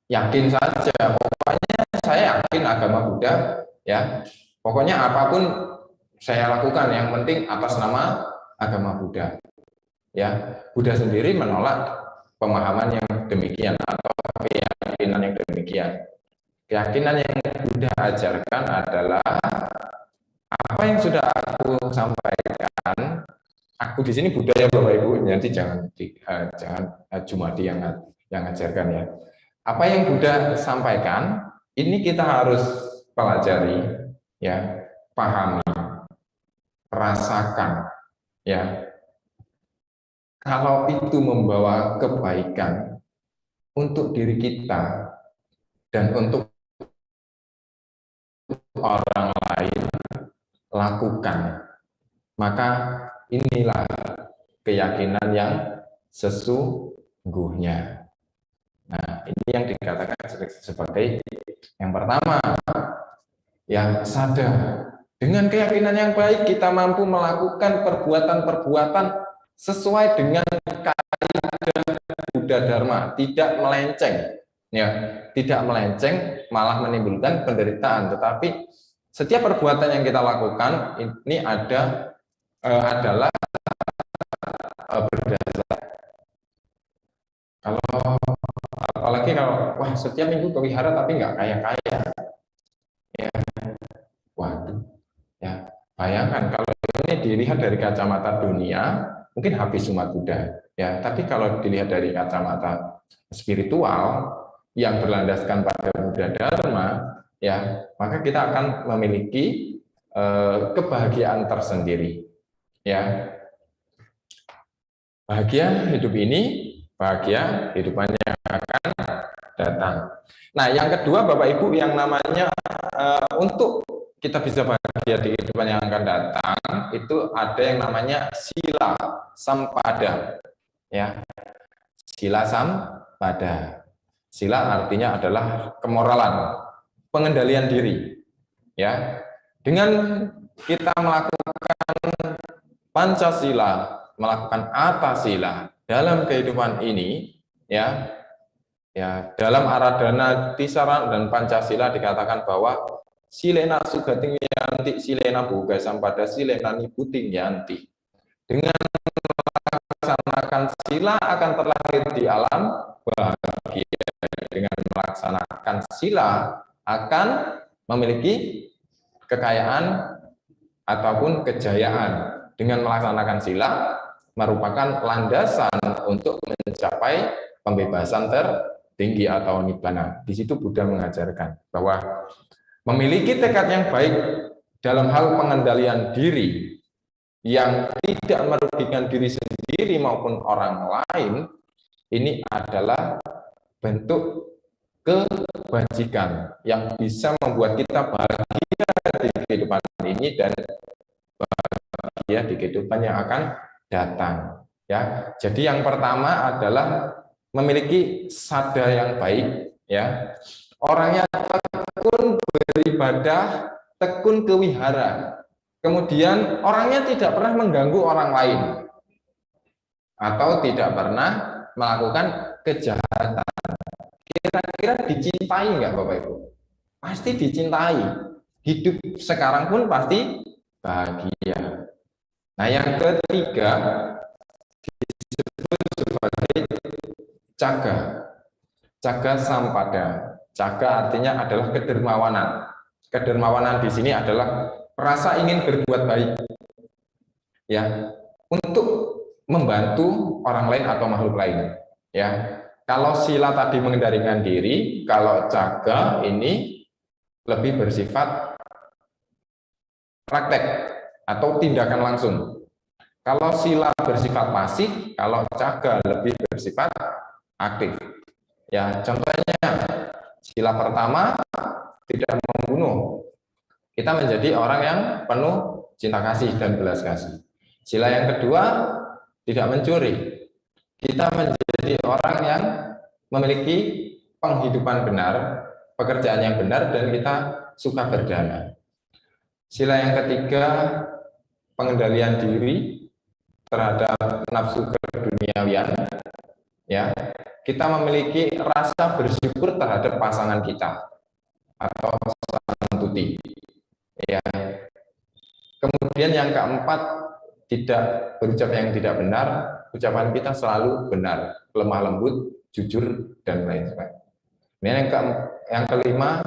yakin saja. Pokoknya saya yakin agama Buddha, ya. Pokoknya apapun saya lakukan, yang penting atas nama agama Buddha. Ya, Buddha sendiri menolak pemahaman yang demikian atau keyakinan yang demikian. Keyakinan yang Buddha ajarkan adalah apa yang sudah aku sampaikan. Aku di sini Buddha ya Bapak Ibu, nanti jangan Jumadi yang ajarkan ya. Apa yang Buddha sampaikan ini kita harus pelajari, ya, pahami, rasakan, ya. Kalau itu membawa kebaikan untuk diri kita dan untuk orang lain, lakukan. Maka inilah keyakinan yang sesungguhnya. Nah, ini yang dikatakan sebagai yang pertama, yang sadar. Dengan keyakinan yang baik, kita mampu melakukan perbuatan-perbuatan sesuai dengan kaidah Buddha Dharma, tidak melenceng, ya, tidak melenceng, malah menimbulkan penderitaan. Tetapi setiap perbuatan yang kita lakukan ini adalah berdasar. Apalagi kalau wah setiap minggu ke wihara tapi nggak kaya-kaya, ya, waduh, ya, bayangkan kalau ini dilihat dari kacamata dunia, mungkin habis umat Buddha, ya. Tapi kalau dilihat dari kacamata spiritual yang berlandaskan pada Buddha Dharma, ya, maka kita akan memiliki kebahagiaan tersendiri, ya. Bahagia hidup ini, bahagia hidupannya akan datang. Nah, yang kedua Bapak Ibu, yang namanya untuk kita bisa bahagia di kehidupan yang akan datang, itu ada yang namanya sila sampada, ya. Sila sampada. Sila artinya adalah kemoralan, pengendalian diri, ya. Dengan kita melakukan Pancasila, melakukan atasila dalam kehidupan ini, ya, dalam Aradhana Tisara dan Pancasila dikatakan bahwa silena sugating yanti silena boga sampada silena niputing yanti. Dengan melaksanakan sila akan terlahir di alam bahagia. Dengan melaksanakan sila akan memiliki kekayaan ataupun kejayaan. Dengan melaksanakan sila merupakan landasan untuk mencapai pembebasan tertinggi atau nibbana. Di situ Buddha mengajarkan bahwa memiliki tekad yang baik dalam hal pengendalian diri yang tidak merugikan diri sendiri maupun orang lain, ini adalah bentuk kebajikan yang bisa membuat kita bahagia di kehidupan ini dan bahagia di kehidupan yang akan datang, ya. Jadi yang pertama adalah memiliki sada yang baik, ya. Orangnya tekun beribadah, tekun kewihara. Kemudian orangnya tidak pernah mengganggu orang lain atau tidak pernah melakukan kejahatan. Kira-kira dicintai nggak Bapak Ibu? Pasti dicintai. Hidup sekarang pun pasti bahagia. Nah, yang ketiga disebut sebagai caga. Caga sampada. Caga artinya adalah kedermawanan. Kedermawanan di sini adalah rasa ingin berbuat baik, ya, untuk membantu orang lain atau makhluk lain. Ya, kalau sila tadi mengendalikan diri, kalau caga ini lebih bersifat praktek atau tindakan langsung. Kalau sila bersifat pasif, kalau caga lebih bersifat aktif. Ya, contohnya sila pertama tidak membunuh. Kita menjadi orang yang penuh cinta kasih dan belas kasih. Sila yang kedua tidak mencuri. Kita menjadi orang yang memiliki penghidupan benar, pekerjaan yang benar, dan kita suka berdana. Sila yang ketiga pengendalian diri terhadap nafsu keduniawian. Ya, kita memiliki rasa bersyukur terhadap pasangan kita atau santuti. Ya. Kemudian yang keempat, tidak berucap yang tidak benar, ucapan kita selalu benar, lemah lembut, jujur, dan lain sebagainya. Yang kelima,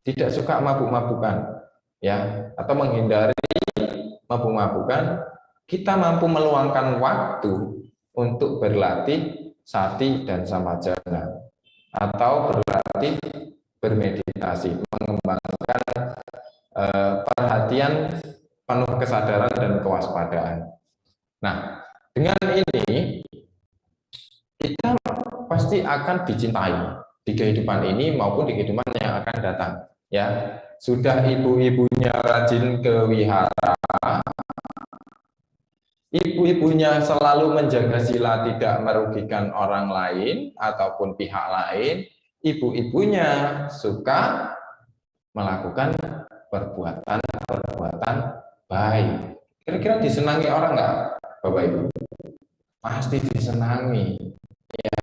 tidak suka mabuk-mabukan, ya, atau menghindari mabuk-mabukan. Kita mampu meluangkan waktu untuk berlatih sati dan samajana, atau berlatih bermeditasi, mengembangkan perhatian penuh kesadaran dan kewaspadaan. Nah, dengan ini kita pasti akan dicintai di kehidupan ini maupun di kehidupan yang akan datang. Ya, sudah ibu-ibunya rajin ke wihara, ibu-ibunya selalu menjaga sila tidak merugikan orang lain ataupun pihak lain, ibu-ibunya suka melakukan perbuatan baik. Kira-kira disenangi orang nggak, Bapak Ibu? Pasti disenangi. Ya,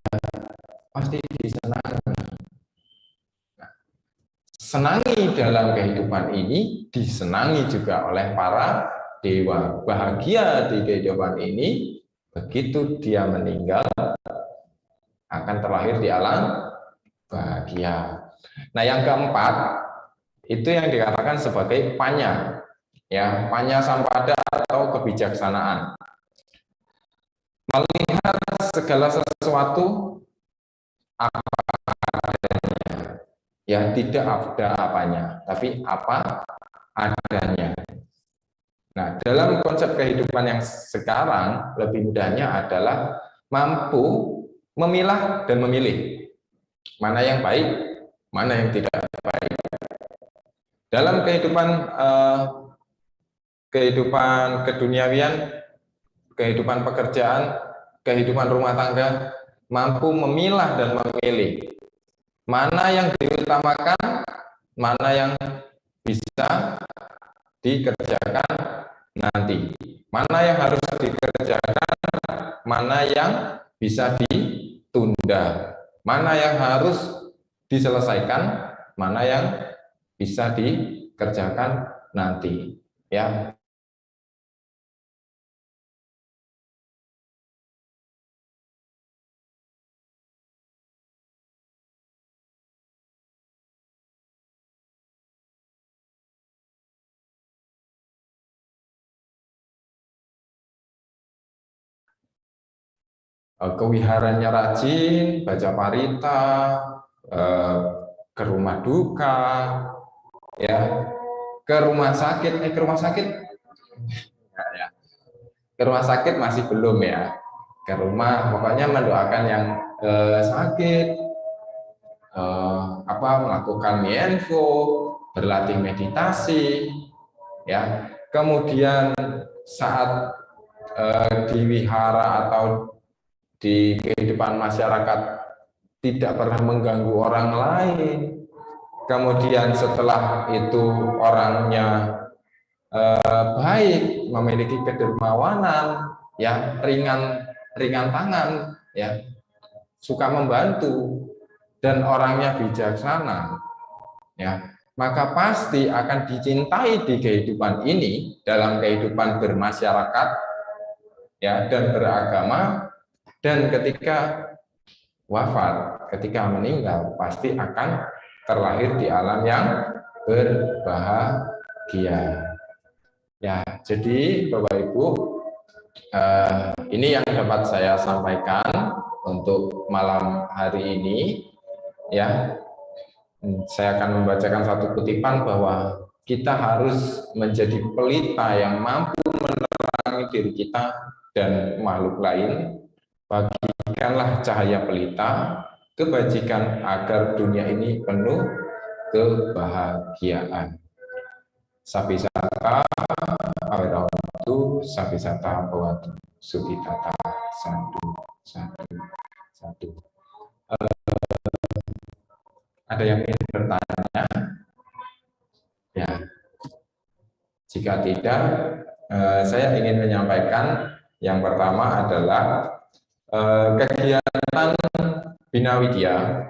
pasti disenangi. Nah, senangi dalam kehidupan ini disenangi juga oleh para dewa. Bahagia di kehidupan ini, begitu dia meninggal akan terlahir di alam bahagia. Nah, yang keempat itu yang dikatakan sebagai panya, ya, panya sampada atau kebijaksanaan. Melihat segala sesuatu apa adanya, ya, tidak ada apanya, tapi apa adanya. Nah, dalam konsep kehidupan yang sekarang, lebih mudahnya adalah mampu memilah dan memilih mana yang baik, mana yang tidak baik. Dalam kehidupan keduniawian, kehidupan pekerjaan, kehidupan rumah tangga, mampu memilah dan memilih mana yang diutamakan, mana yang bisa dikerjakan nanti, mana yang harus dikerjakan, mana yang bisa ditunda, mana yang harus diselesaikan, mana yang bisa dikerjakan nanti, ya. Kewiharannya rajin, baca parita, ke rumah duka, ya, ke rumah sakit, ke rumah sakit masih belum, ya, ke rumah, pokoknya mendoakan yang sakit, melakukan mienfo, berlatih meditasi, ya, kemudian saat di wihara atau di kehidupan masyarakat tidak pernah mengganggu orang lain. Kemudian setelah itu orangnya baik, memiliki kedermawanan, ya, ringan tangan, ya, suka membantu, dan orangnya bijaksana, ya. maka pasti akan dicintai di kehidupan ini, dalam kehidupan bermasyarakat ya dan beragama, dan ketika wafat, ketika meninggal pasti akan terlahir di alam yang berbahagia. Ya, jadi Bapak Ibu, ini yang dapat saya sampaikan untuk malam hari ini. Ya, saya akan membacakan satu kutipan bahwa kita harus menjadi pelita yang mampu menerangi diri kita dan makhluk lain. Bagikanlah cahaya pelita kebajikan agar dunia ini penuh kebahagiaan. Sabisata awetawatu, sabisata bawatu, sukitata, satu. Ada yang ingin bertanya? Ya. Jika tidak, saya ingin menyampaikan yang pertama adalah kegiatan Bina Widya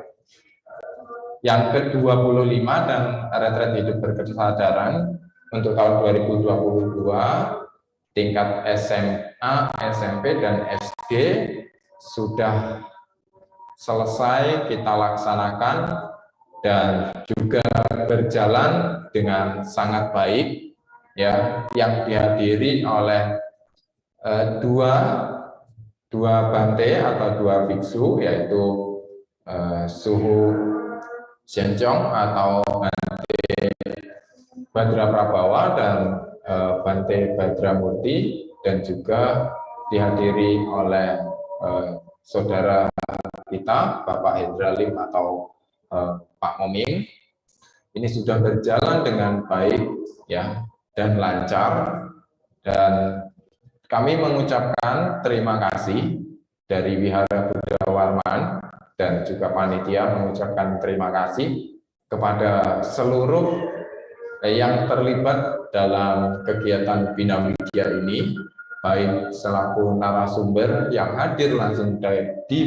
yang ke-25 dan retret hidup berkesadaran untuk tahun 2022 tingkat SMA, SMP, dan SD sudah selesai kita laksanakan dan juga berjalan dengan sangat baik, ya, yang dihadiri oleh dua bante atau dua biksu, yaitu Suhu Xianzhong atau Bante Badra Prabawa dan Bante Badramurti, dan juga dihadiri oleh saudara kita Bapak Hendra Lim atau Pak Moming. Ini sudah berjalan dengan baik ya dan lancar, dan kami mengucapkan terima kasih dari Wihara Buddha Warman dan juga panitia mengucapkan terima kasih kepada seluruh yang terlibat dalam kegiatan Bina Widya ini, baik selaku narasumber yang hadir langsung di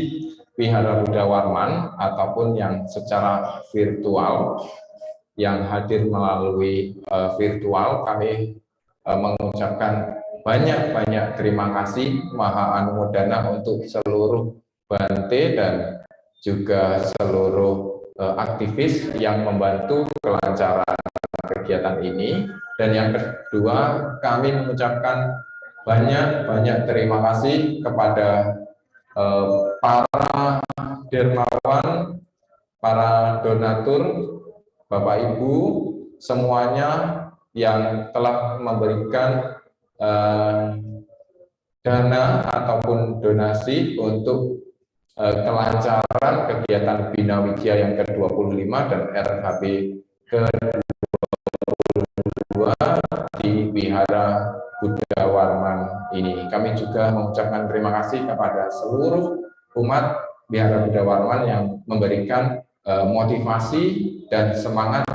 Wihara Buddha Warman ataupun yang secara virtual, yang hadir melalui virtual. Kami mengucapkan banyak terima kasih Maha Anumodana untuk seluruh bante dan juga seluruh aktivis yang membantu kelancaran kegiatan ini. Dan yang kedua, kami mengucapkan banyak terima kasih kepada para dermawan, para donatur, Bapak Ibu semuanya yang telah memberikan dana ataupun donasi untuk kelancaran kegiatan Bina Widya yang ke-25 dan RHB ke-22 di Wihara Buddha Warman ini. Kami juga mengucapkan terima kasih kepada seluruh umat Wihara Buddha Warman yang memberikan motivasi dan semangat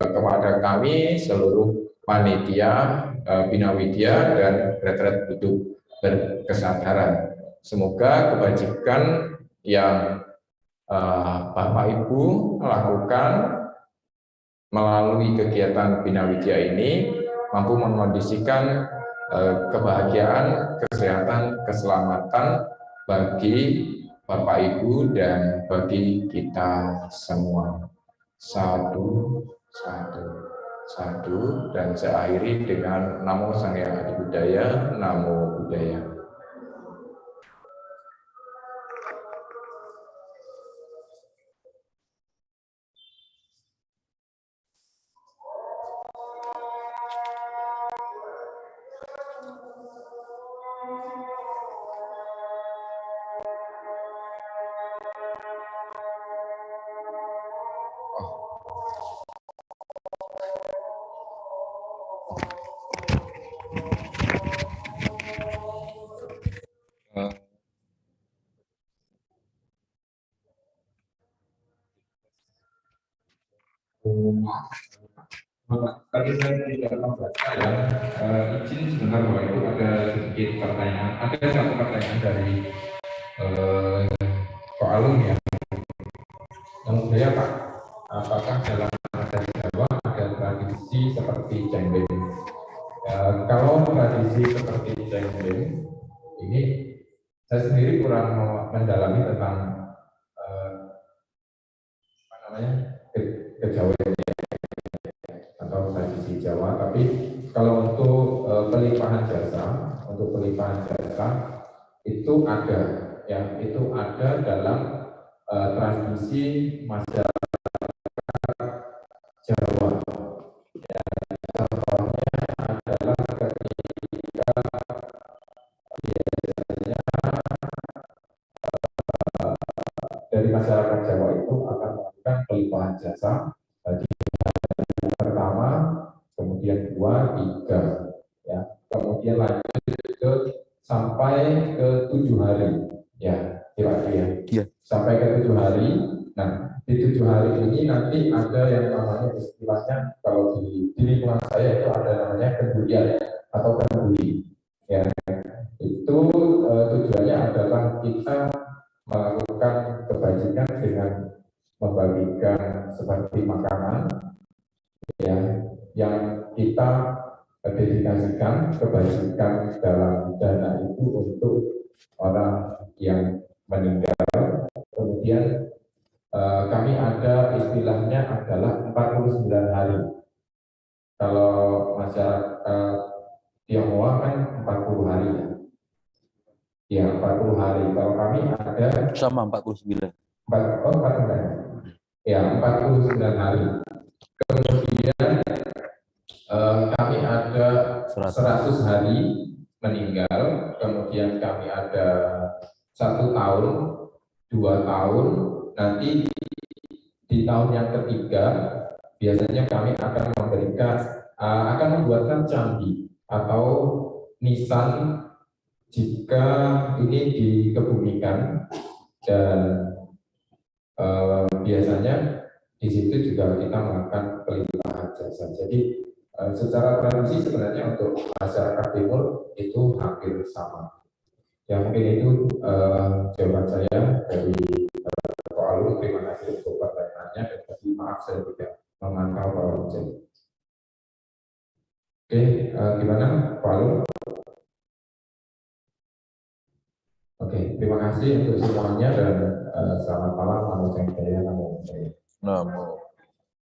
kepada kami seluruh panitia Bina Widya dan retret hidup berkesadaran. Semoga kebajikan yang Bapak Ibu lakukan melalui kegiatan Bina Widya ini mampu mengondisikan kebahagiaan, kesehatan, keselamatan bagi Bapak Ibu dan bagi kita semua. Satu, dan saya akhiri dengan Namo Sang Hyang Adi Budaya, Namo Buddhaya. Tadi saya tidak membaca ya, izin sebentar Bapak Ibu, ada sedikit pertanyaan. Ada satu pertanyaan dari Pak Alun ya. Yang saya Pak, apakah dalam dari ini saya sendiri kurang mendalami tentang apa namanya kejawen atau tradisi Jawa, tapi kalau untuk pelimpahan jasa itu ada, ya itu ada dalam tradisi masyarakat Jawa. Ya, contohnya adalah ketika biasanya dari masyarakat Jawa itu akan melakukan pelimpahan jasa. Tadi pertama, kemudian dua, tiga, ya, kemudian lanjut ke sampai ke 7 hari, ya, kira-kira, sampai ke 7 hari. Nah, di 7 hari ini nanti ada yang namanya istilahnya kalau di lingkungan saya itu ada namanya kendulian atau kenduli. Ya, itu tujuannya adalah kita melakukan kebajikan dengan membagikan seperti makanan, ya, yang kita dedikasikan kebajikan dalam dana itu untuk orang yang meninggal. Kemudian kami ada istilahnya adalah 49 hari. Kalau masyarakat Tionghoa kan 40 hari, ya. Ya, 40 hari. Kalau kami ada sama 49. 49. Ya, 49 hari. Kemudian kami ada 100 hari meninggal. Kemudian kami ada 1 tahun, 2 tahun. Nanti di tahun yang ketiga biasanya kami akan membuatkan candi atau nisan jika ini dikebumikan, dan biasanya di situ juga kita melakukan pelimpahan jasa. Jadi secara tradisi sebenarnya untuk masyarakat timur itu hampir sama. Ya, mungkin itu jawaban saya dari Pak Alun. Terima kasih untuk pertanyaannya, dan tadi maaf saya tidak memantau Pak Alun. Oke, gimana Pak Alun? Oke, terima kasih untuk semuanya, dan selamat malam. Namo Buddhaya.